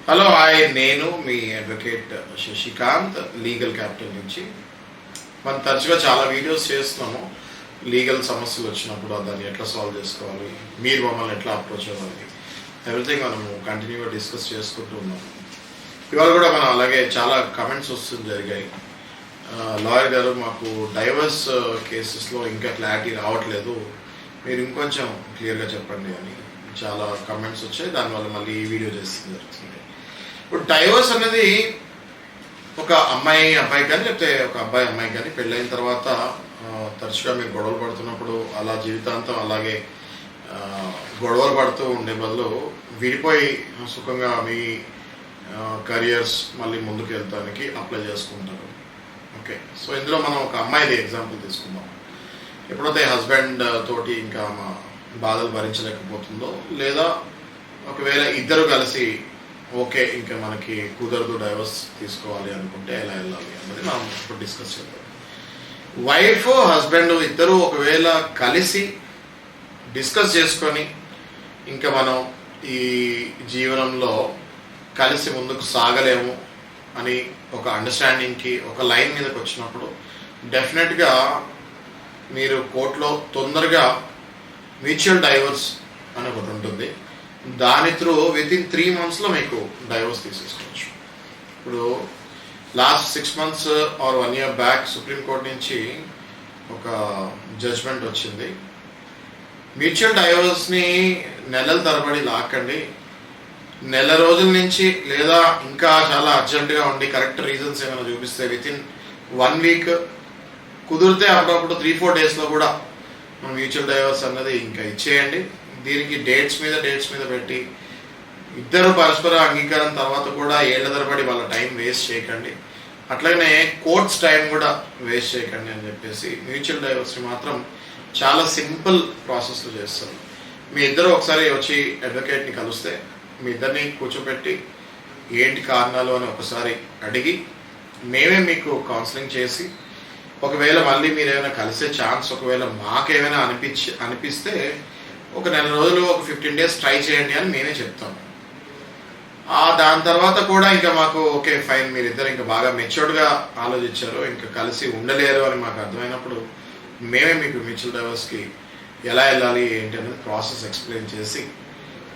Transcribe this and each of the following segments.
Hello hi, నేను మీ advocate Sasikanth, legal capital నుంచి. మనం తరచుగా చాలా వీడియోస్ చేస్తున్నాము. లీగల్ సమస్యలు వచ్చినప్పుడు దాన్ని ఎట్లా సాల్వ్ చేసుకోవాలి, మీరు మమ్మల్ని ఎట్లా అప్రోచ్ అవ్వాలి, ఎవ్రీథింగ్ మనము కంటిన్యూగా డిస్కస్ చేసుకుంటూ ఉన్నాము. ఇవాళ కూడా మనం అలాగే చాలా కమెంట్స్ వస్తుంది జరిగాయి. లాయర్ గారు, మాకు డైవర్స్ కేసెస్లో ఇంకా క్లారిటీ రావట్లేదు, మీరు ఇంకొంచెం క్లియర్గా చెప్పండి అని చాలా కమెంట్స్ వచ్చాయి. దానివల్ల మళ్ళీ ఈ వీడియో చేస్తుంది జరుగుతుంది. ఇప్పుడు డైవర్స్ అనేది ఒక అబ్బాయి కానీ లేకపోతే ఒక అమ్మాయి కానీ పెళ్ళైన తర్వాత తరచుగా మీరు గొడవలు పడుతున్నప్పుడు అలా జీవితాంతం అలాగే గొడవలు పడుతూ ఉండే బదులు విడిపోయి సుఖంగా మీ కెరియర్స్ మళ్ళీ ముందుకు వెళ్తానికి అప్లై చేసుకుంటారు. ఓకే, సో ఇందులో మనం ఒక అమ్మాయిది ఎగ్జాంపుల్ తీసుకుందాం. ఎప్పుడైతే హస్బెండ్ తోటి ఇంకా మా బాధలు భరించలేకపోతుందో, లేదా ఒకవేళ ఇద్దరు కలిసి ఓకే ఇంకా మనకి కుదరదు డైవర్స్ తీసుకోవాలి అనుకుంటే ఎలా వెళ్ళాలి అన్నది మనం ఇప్పుడు డిస్కస్ చేద్దాం. వైఫ్ హస్బెండ్ ఇద్దరు ఒకవేళ కలిసి డిస్కస్ చేసుకొని ఇంకా మనం ఈ జీవనంలో కలిసి ముందుకు సాగలేము అని ఒక అండర్స్టాండింగ్కి ఒక లైన్ మీదకి వచ్చినప్పుడు డెఫినెట్గా మీరు కోర్టులో తొందరగా మ్యూచువల్ డైవర్స్ అని ఒకటి ఉంటుంది. దాని త్రూ వితిన్ 3 months మీకు డైవర్స్ తీసేసుకోవచ్చు. ఇప్పుడు last 6 months or 1 year back supreme court నుంచి ఒక జడ్జ్మెంట్ వచ్చింది. మ్యూచువల్ డైవర్స్ని నెలల తరబడి లాక్కండి, నెల రోజుల నుంచి లేదా ఇంకా చాలా అర్జెంటుగా ఉండి కరెక్ట్ రీజన్స్ ఏమైనా చూపిస్తే వితిన్ 1 week, కుదిరితే అప్పుడప్పుడు 3-4 daysలో కూడా మ్యూచువల్ డైవర్స్ అన్నది ఇంకా ఇచ్చేయండి. దీనికి డేట్స్ మీద పెట్టి ఇద్దరు పరస్పర అంగీకారం తర్వాత కూడా ఏళ్ల తరబడి వాళ్ళ టైం వేస్ట్ చేయకండి, అట్లనే కోర్ట్స్ టైం కూడా వేస్ట్ చేయకండి అని చెప్పేసి మ్యూచువల్ డైవర్స్ని మాత్రం చాలా సింపుల్ ప్రాసెస్లో చేస్తారు. మీ ఇద్దరు ఒకసారి వచ్చి అడ్వకేట్ని కలిస్తే మీ ఇద్దరిని కూర్చోబెట్టి ఏంటి కారణాలు అని ఒకసారి అడిగి మేమే మీకు కౌన్సిలింగ్ చేసి, ఒకవేళ మళ్ళీ మీరు ఏమైనా కలిసే ఛాన్స్ ఒకవేళ మాకేమైనా అనిపిస్తే ఒక 1 రోజులు ఒక 15 days ట్రై చేయండి అని మేమే చెప్తాము. దాని తర్వాత కూడా ఇంకా మాకు ఓకే ఫైన్, మీరిద్దరు ఇంకా బాగా మెచ్యూర్డ్గా ఆలోచించారు, ఇంకా కలిసి ఉండలేరు అని మాకు అర్థమైనప్పుడు మేమే మీకు మ్యూచువల్ డైవర్స్కి ఎలా వెళ్ళాలి ఏంటి అనేది ప్రాసెస్ ఎక్స్ప్లెయిన్ చేసి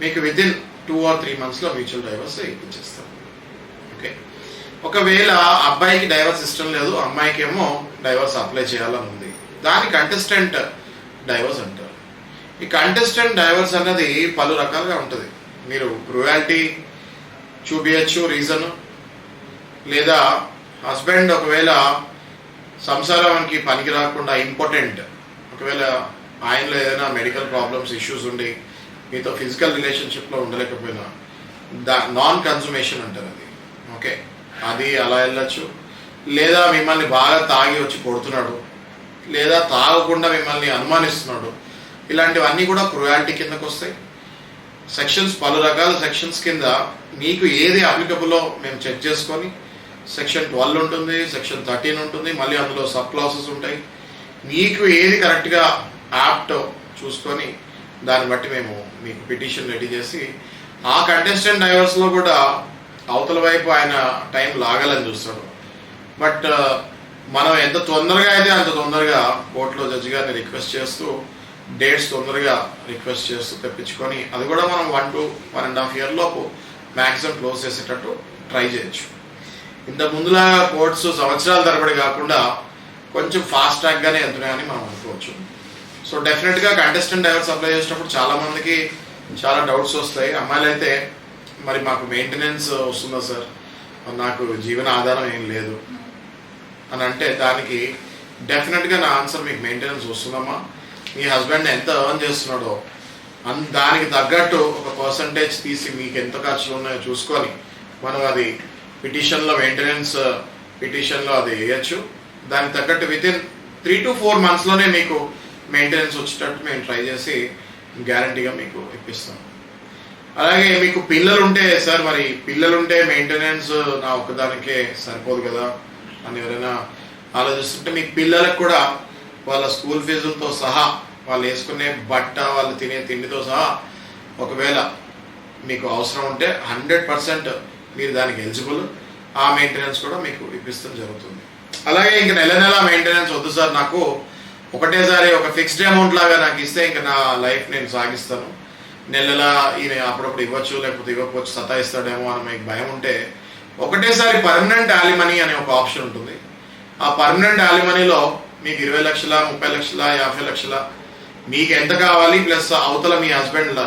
మీకు వితిన్ 2 or 3 monthsలో మ్యూచువల్ డైవర్స్ ఇప్పించేస్తాం. ఓకే, ఒకవేళ అబ్బాయికి డైవర్స్ ఇష్టం లేదు, అమ్మాయికి ఏమో డైవర్స్ అప్లై చేయాలని ఉంది, దాని కంటెస్టెంట్ డైవర్స్ అంటారు. ఈ కంటెస్టెంట్ డైవర్స్ అన్నది పలు రకాలుగా ఉంటుంది. మీరు క్రూయాలిటీ చూపించచ్చు రీజన్, లేదా హస్బెండ్ ఒకవేళ సంసారానికి పనికి రాకుండా ఇంపార్టెంట్, ఒకవేళ ఆయనలో ఏదైనా మెడికల్ ప్రాబ్లమ్స్ ఇష్యూస్ ఉండి మీతో ఫిజికల్ రిలేషన్షిప్లో ఉండలేకపోయినా నాన్ కన్సుమేషన్ అంటారు అది. ఓకే, అది అలా వెళ్ళచ్చు. లేదా మిమ్మల్ని బాగా తాగి వచ్చి కొడుతున్నాడు, లేదా తాగకుండా మిమ్మల్ని అనుమానిస్తున్నాడు, ఇలాంటివన్నీ కూడా క్రూయాలిటీ కిందకు వస్తాయి. సెక్షన్స్ పలు రకాల సెక్షన్స్ కింద మీకు ఏది అప్లికబుల్లో మేము చెక్ చేసుకొని సెక్షన్ 12 ఉంటుంది, సెక్షన్ 13 ఉంటుంది, మళ్ళీ అందులో సబ్ క్లాసెస్ ఉంటాయి. మీకు ఏది కరెక్ట్గా యాప్ట్ చూసుకొని దాన్ని బట్టి మేము మీకు పిటిషన్ రెడీ చేసి ఆ కంటెస్టెంట్ డైవర్స్లో కూడా అవతల వైపు ఆయన టైం లాగాలని చూస్తాడు. బట్ మనం ఎంత తొందరగా అయితే అంత తొందరగా కోర్టులో జడ్జి గారిని రిక్వెస్ట్ చేస్తూ డేట్స్ తొందరగా రిక్వెస్ట్ చేస్తూ తెప్పించుకొని అది కూడా మనం 1 to 1.5 year లోపు మ్యాక్సిమం క్లోజ్ చేసేటట్టు ట్రై చేయొచ్చు. ఇంత ముందులా కోర్ట్స్ సంవత్సరాల తరబడి కాకుండా కొంచెం ఫాస్ట్ ట్రాక్గానే వెళ్తున్నాయని మనం అనుకోవచ్చు. సో డెఫినెట్గా కంటెస్టెంట్ డైవర్స్ అప్లై చేసినప్పుడు చాలామందికి చాలా డౌట్స్ వస్తాయి. అమ్మాయిలు అయితే మరి మాకు మెయింటెనెన్స్ వస్తుందా సార్, నాకు జీవన ఆధారం ఏం లేదు అని అంటే దానికి డెఫినెట్గా నా ఆన్సర్ మీకు మెయింటెనెన్స్ వస్తుందమ్మా, మీ హస్బెండ్ ఎంత ఎర్న్ చేస్తున్నాడో దానికి తగ్గట్టు ఒక పర్సంటేజ్ తీసి మీకు ఎంత ఖర్చులు ఉన్నాయో చూసుకొని మనం అది పిటిషన్లో మెయింటెనెన్స్ పిటిషన్లో అది వేయచ్చు. దానికి తగ్గట్టు వితిన్ 3 to 4 monthsలోనే మీకు మెయింటెనెన్స్ వచ్చేటట్టు మేము ట్రై చేసి గ్యారంటీగా మీకు ఇప్పిస్తాం. అలాగే మీకు పిల్లలుంటే సార్, మరి పిల్లలుంటే మెయింటెనెన్స్ నా ఒక్కదానికే సరిపోదు కదా అని ఎవరైనా ఆలోచిస్తుంటే మీకు పిల్లలకు కూడా వాళ్ళ స్కూల్ ఫీజులతో సహా, వాళ్ళు వేసుకునే బట్ట, వాళ్ళు తినే తిండితో సహా ఒకవేళ మీకు అవసరం ఉంటే 100% మీరు దానికి ఎలిజిబుల్, ఆ మెయింటెనెన్స్ కూడా మీకు ఇప్పిస్తాం జరుగుతుంది. అలాగే ఇంక నెల నెల మెయింటెనెన్స్ వద్దు సార్, నాకు ఒకటేసారి ఒక ఫిక్స్డ్ అమౌంట్ లాగా నాకు ఇస్తే ఇంకా నా లైఫ్ నేను సాగిస్తాను, నెల ఈయన అప్పుడప్పుడు ఇవ్వచ్చు లేకపోతే ఇవ్వకపోవచ్చు సతాయిస్తాడేమో అని మీకు భయం ఉంటే ఒకటేసారి పర్మనెంట్ యాలిమనీ అనే ఒక ఆప్షన్ ఉంటుంది. ఆ పర్మనెంట్ యాలిమనీలో మీకు 20 లక్షల 30 లక్షల 50 లక్షల మీకు ఎంత కావాలి, ప్లస్ అవతల మీ హస్బెండ్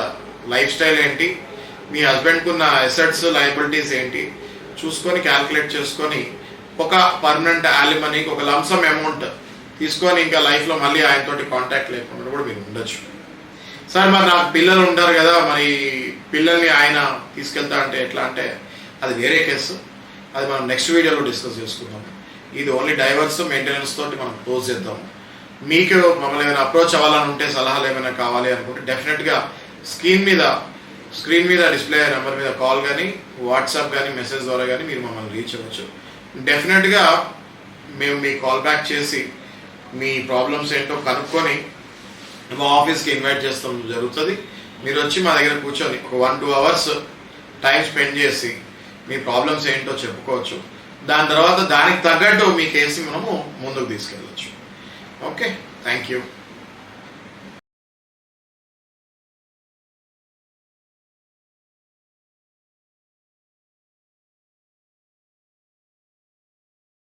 లైఫ్ స్టైల్ ఏంటి, మీ హస్బెండ్కున్న అసెట్స్ లయబిలిటీస్ ఏంటి చూసుకొని క్యాల్కులేట్ చేసుకొని ఒక పర్మనెంట్ యాలిమనీకి ఒక లంసమ్ అమౌంట్ తీసుకొని ఇంకా లైఫ్లో మళ్ళీ ఆయనతోటి కాంటాక్ట్ లేకుండా కూడా మీరు ఉండొచ్చు. సార్ మరి నాకు పిల్లలు ఉంటారు కదా, మరి పిల్లల్ని ఆయన తీసుకెళ్తా అంటే ఎట్లా అంటే అది వేరే కేసు, అది మనం నెక్స్ట్ వీడియోలో డిస్కస్ చేసుకుందాం. ఇది ఓన్లీ డైవర్స్ మెయింటెనెన్స్ తోటి మనం క్లోజ్ చేద్దాము. మీకు మమ్మల్ని ఏమైనా అప్రోచ్ అవ్వాలని ఉంటే, సలహాలు ఏమైనా కావాలి అనుకుంటే డెఫినెట్గా స్క్రీన్ మీద డిస్ప్లే అయ్యే నెంబర్ మీద కాల్ కానీ వాట్సాప్ కానీ మెసేజ్ ద్వారా కానీ మీరు మమ్మల్ని రీచ్ అవ్వచ్చు. డెఫినెట్గా మేము మీ కాల్ బ్యాక్ చేసి మీ ప్రాబ్లమ్స్ ఏంటో కనుక్కొని మా ఆఫీస్కి ఇన్వైట్ చేస్తాం జరుగుతుంది. మీరు వచ్చి మా దగ్గర కూర్చొని ఒక 1-2 అవర్స్ టైం స్పెండ్ చేసి మీ ప్రాబ్లమ్స్ ఏంటో చెప్పుకోవచ్చు. దాని తర్వాత దానికి తగ్గట్టు మీ కేసు మనము ముందుకు తీసుకెళ్ళచ్చు. Okay, thank you.